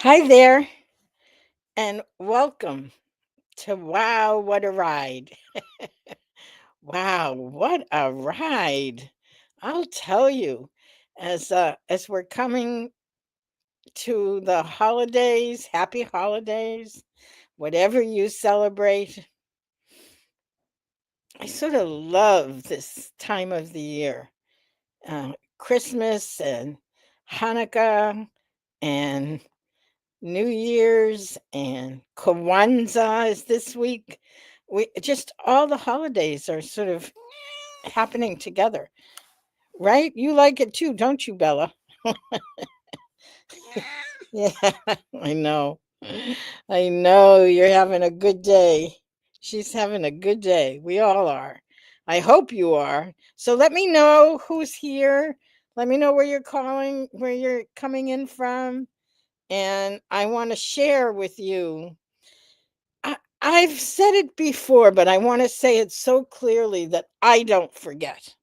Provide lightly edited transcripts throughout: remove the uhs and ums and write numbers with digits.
Hi there, and welcome to Wow, What a Ride. Wow, what a ride. I'll tell you, as we're coming to the holidays, happy holidays, whatever you celebrate. I sort of love this time of the year. Christmas and Hanukkah and New Year's and Kwanzaa is this week. We just all the holidays are sort of happening together, right? You like it too, don't you, Bella? Yeah, I know. I know you're having a good day. She's having a good day. We all are. I hope you are. So let me know who's here. Let me know where you're calling, where you're coming in from, and I want to share with you. I've said it before, but I want to say it so clearly that I don't forget.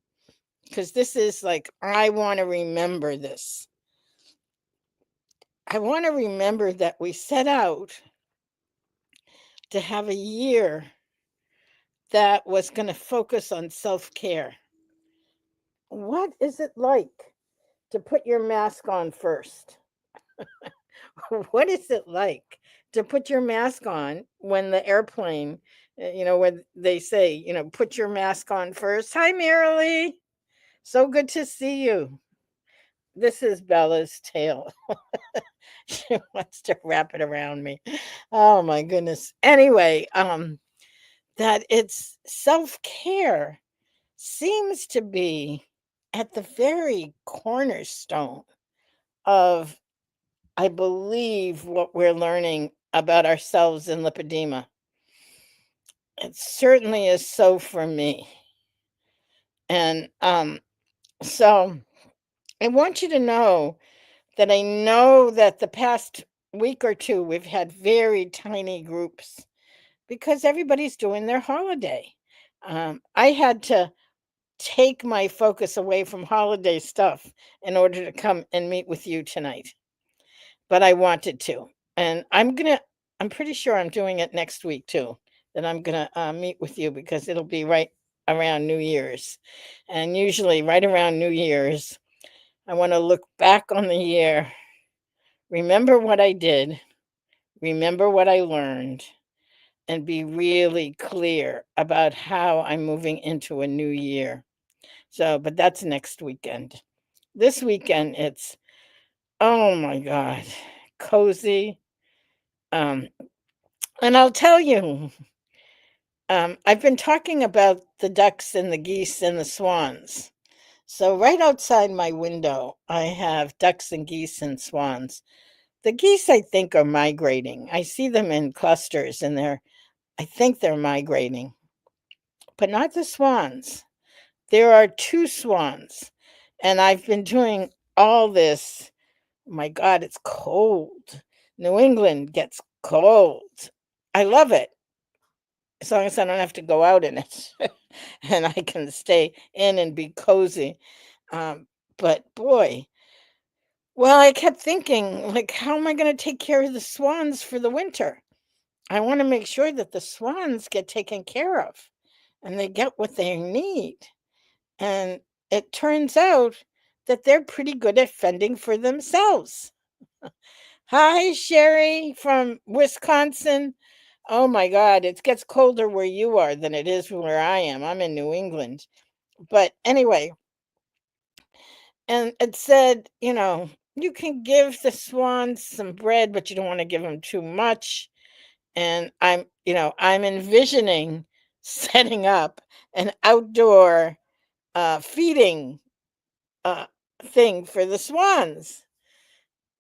Because this is like, I want to remember this. I want to remember that we set out to have a year that was going to focus on self care. What is it like to put your mask on first? What is it like to put your mask on when the airplane, when they say, put your mask on first? Hi, Marilee. So good to see you. This is Bella's tail. She wants to wrap it around me. Oh my goodness. Anyway, that it's self-care seems to be at the very cornerstone of, I believe, what we're learning about ourselves in lipedema. It certainly is so for me. And so I want you to know that I know that the past week or two we've had very tiny groups because everybody's doing their holiday. I had to take my focus away from holiday stuff in order to come and meet with you tonight, but I wanted to. And I'm pretty sure I'm doing it next week too, that I'm gonna meet with you because it'll be right around New Year's. And usually, right around New Year's, I want to look back on the year, remember what I did, remember what I learned, and be really clear about how I'm moving into a new year. So, but that's next weekend. This weekend, it's, oh my God, cozy. Um, and I'll tell you, I've been talking about the ducks and the geese and the swans. So, right outside my window, I have ducks and geese and swans. The geese, I think, are migrating. I see them in clusters and I think they're migrating, but not the swans. There are two swans, and I've been doing all this. My God, it's cold. New England gets cold. I love it as long as I don't have to go out in it and I can stay in and be cozy. Um, but boy, well, I kept thinking, like, how am I going to take care of the swans for the winter? I want to make sure that the swans get taken care of and they get what they need. And it turns out that they're pretty good at fending for themselves. Hi, Sherry from Wisconsin. Oh my God, it gets colder where you are than it is where I am. I'm in New England. But anyway, and it said, you can give the swans some bread, but you don't want to give them too much. And I'm envisioning setting up an outdoor feeding uh, thing for the swans.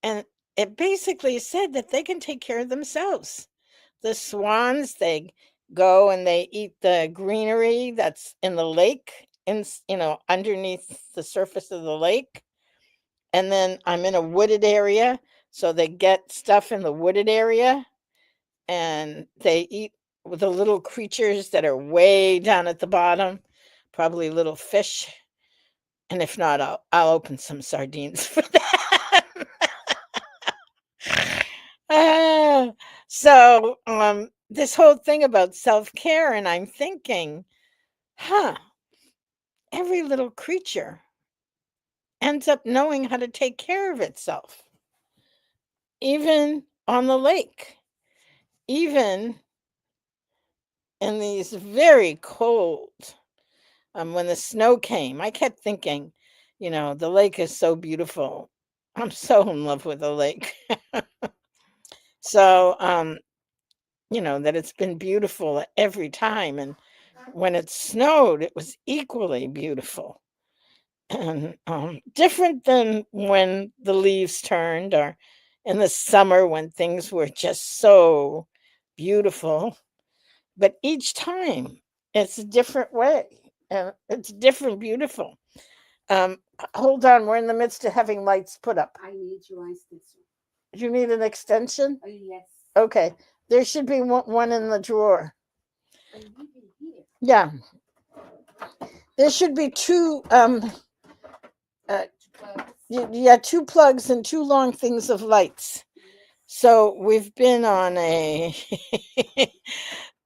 And it basically said that they can take care of themselves. The swans, they go and they eat the greenery that's in the lake, underneath the surface of the lake. And then I'm in a wooded area, so they get stuff in the wooded area and they eat with the little creatures that are way down at the bottom, probably little fish. And if not, I'll open some sardines for them. So, this whole thing about self-care, and I'm thinking, huh, every little creature ends up knowing how to take care of itself, even on the lake, even in these very cold, when the snow came. I kept thinking, the lake is so beautiful. I'm so in love with the lake. So, that it's been beautiful every time. And when it snowed, it was equally beautiful. And different than when the leaves turned, or in the summer when things were just so beautiful. But each time it's a different way, and it's different beautiful. Hold on, we're in the midst of having lights put up. I need your extension. You need an extension? Oh, yes. Okay. There should be one in the drawer. Oh, you can hear. Yeah. There should be two yeah, two plugs and two long things of lights. So we've been on a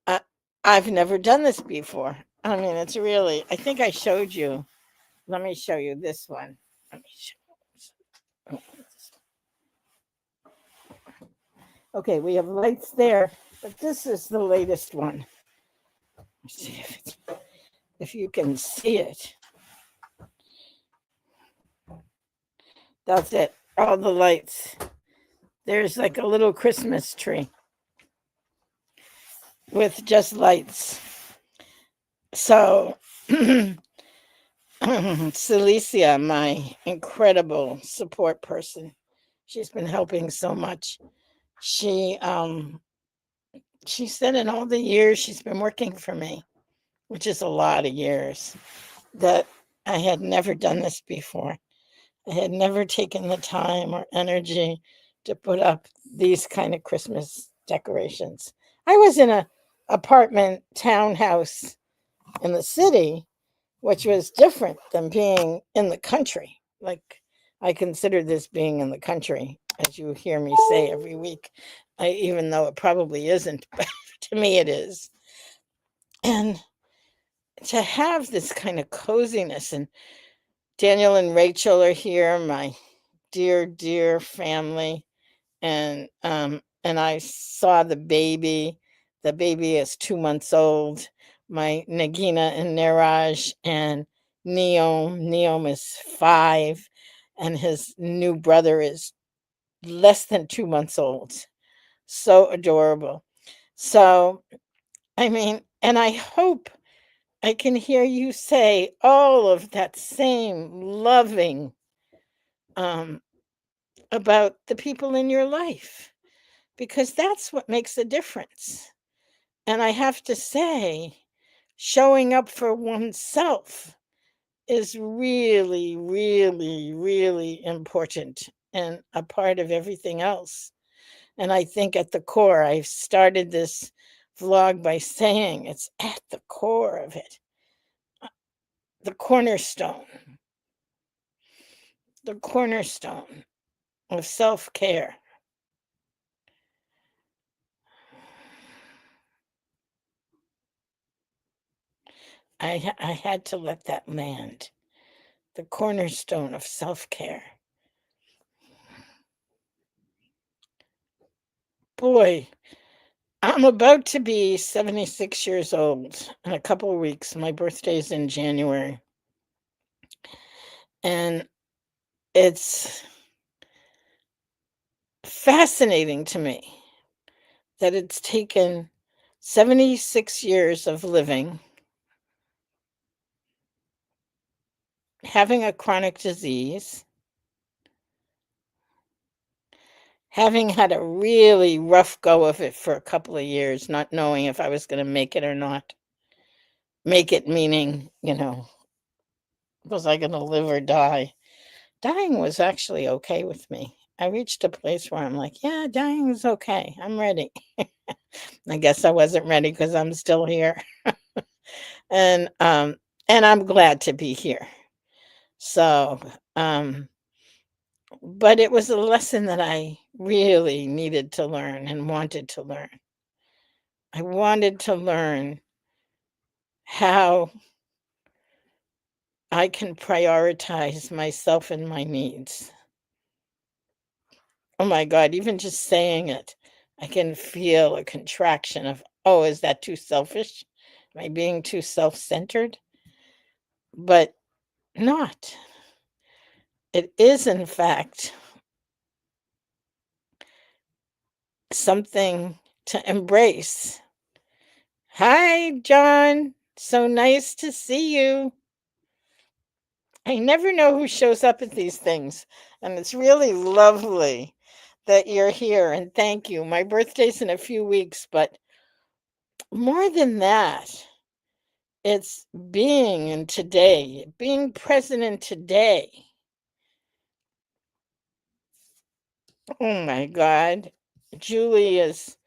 uh, I've never done this before. I mean, it's really, I think I showed you. Let me show you this one. Let me show Okay, we have lights there, but this is the latest one. Let's see if you can see it. That's it. All the lights. There's like a little Christmas tree with just lights. So, Celicia, my incredible support person, she's been helping so much. She said in all the years she's been working for me, which is a lot of years, that I had never done this before. I had never taken the time or energy to put up these kind of Christmas decorations. I was in a apartment townhouse in the city, which was different than being in the country. Like, I consider this being in the country, as you hear me say every week, even though it probably isn't, but to me it is. And to have this kind of coziness, and Daniel and Rachel are here, my dear, dear family. And I saw the baby. The baby is 2 months old. My Nagina and Niraj and Neom. Neom is 5, and his new brother is less than 2 months old. So adorable. So, I mean, and I hope I can hear you say all of that same loving um, about the people in your life, because that's what makes a difference. And I have to say, showing up for oneself is really, really, really important and a part of everything else. And I think at the core, I've started this vlog by saying it's at the core of it, the cornerstone, the cornerstone of self care. I had to let that land. The cornerstone of self care. Boy, I'm about to be 76 years old in a couple of weeks. My birthday's in January. And it's fascinating to me that it's taken 76 years of living, having a chronic disease, having had a really rough go of it for a couple of years, not knowing if I was going to make it or not. Make it meaning, was I going to live or die? Dying was actually okay with me. I reached a place where I'm like, yeah, dying is okay. I'm ready. I guess I wasn't ready because I'm still here. and and I'm glad to be here. So, um but it was a lesson that I really needed to learn and wanted to learn. I wanted to learn how I can prioritize myself and my needs. Oh my God, even just saying it, I can feel a contraction of, oh, is that too selfish? Am I being too self centered? But not. It is, in fact, something to embrace. Hi, John. So nice to see you. I never know who shows up at these things, and it's really lovely that you're here. And thank you. My birthday's in a few weeks, but more than that, it's being in today, being present in today. Oh my God. Julie is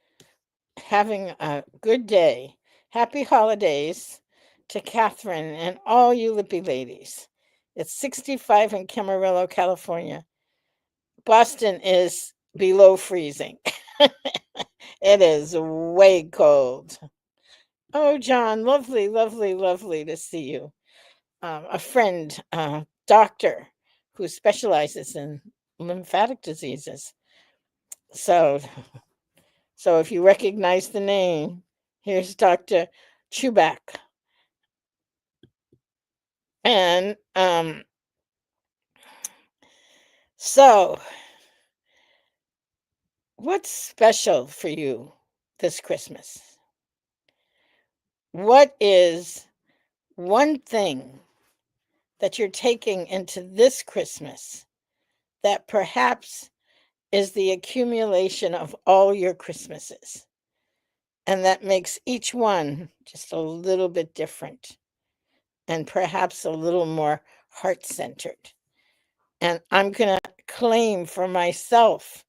having a good day. Happy holidays to Catherine and all you Lippy ladies. It's 65 in Camarillo, California. Boston is below freezing. It is way cold. Oh, John, lovely, lovely, lovely to see you. A friend, doctor who specializes in lymphatic diseases. So, so if you recognize the name, here's Dr. Chubak. And so what's special for you this Christmas? What is one thing that you're taking into this Christmas that perhaps is the accumulation of all your Christmases? And that makes each one just a little bit different and perhaps a little more heart centered. And I'm going to claim for myself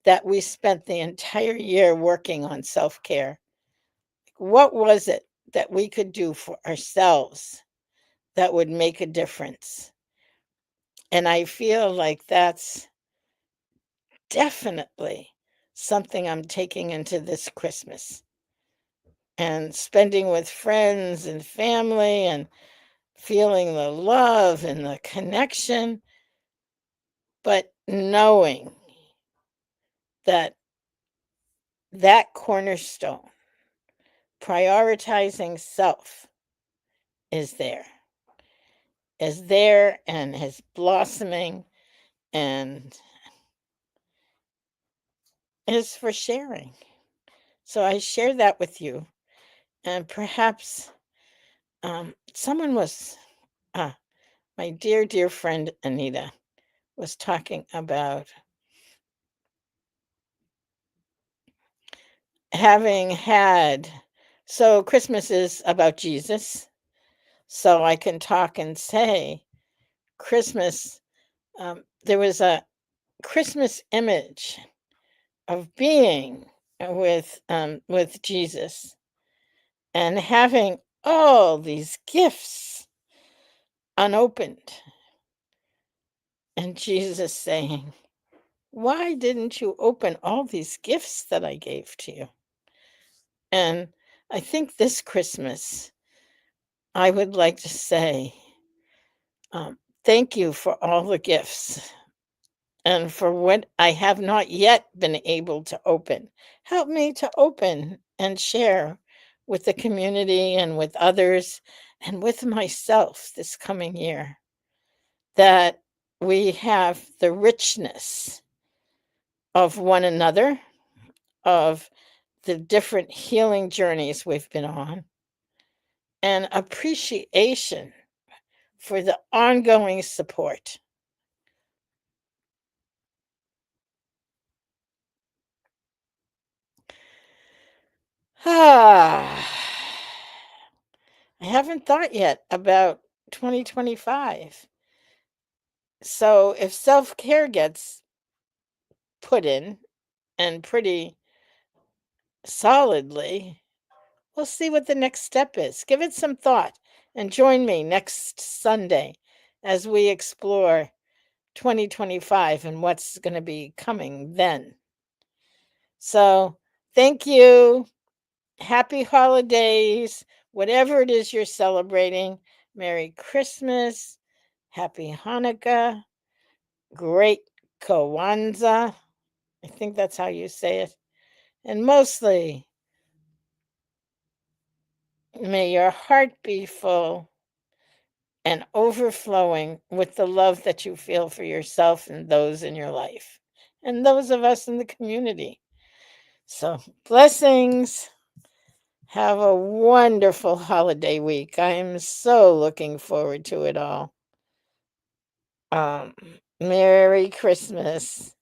that we spent the entire year working on self care. What was it that we could do for ourselves that would make a difference? And I feel like that's definitely something I'm taking into this Christmas and spending with friends and family and feeling the love and the connection, but knowing that that cornerstone, prioritizing self, is there, and is blossoming and is for sharing. So I share that with you. And perhaps someone was, uh, my dear, dear friend Anita was talking about having had, so Christmas is about Jesus. So I can talk and say, Christmas, there was a Christmas image of being with Jesus and having all these gifts unopened, and Jesus saying, "Why didn't you open all these gifts that I gave to you?" And I think this Christmas, I would like to say, um, thank you for all the gifts and for what I have not yet been able to open. Help me to open and share with the community and with others and with myself this coming year, that we have the richness of one another, of the different healing journeys we've been on, and appreciation for the ongoing support. Ah, I haven't thought yet about 2025. So if self care gets put in and pretty solidly, we'll see what the next step is. Give it some thought and join me next Sunday as we explore 2025 and what's going to be coming then. So, thank you. Happy holidays. Whatever it is you're celebrating, Merry Christmas, Happy Hanukkah, Great Kwanzaa. I think that's how you say it. And mostly, may your heart be full and overflowing with the love that you feel for yourself and those in your life and those of us in the community. So, blessings. Have a wonderful holiday week. I am so looking forward to it all. Um, Merry Christmas.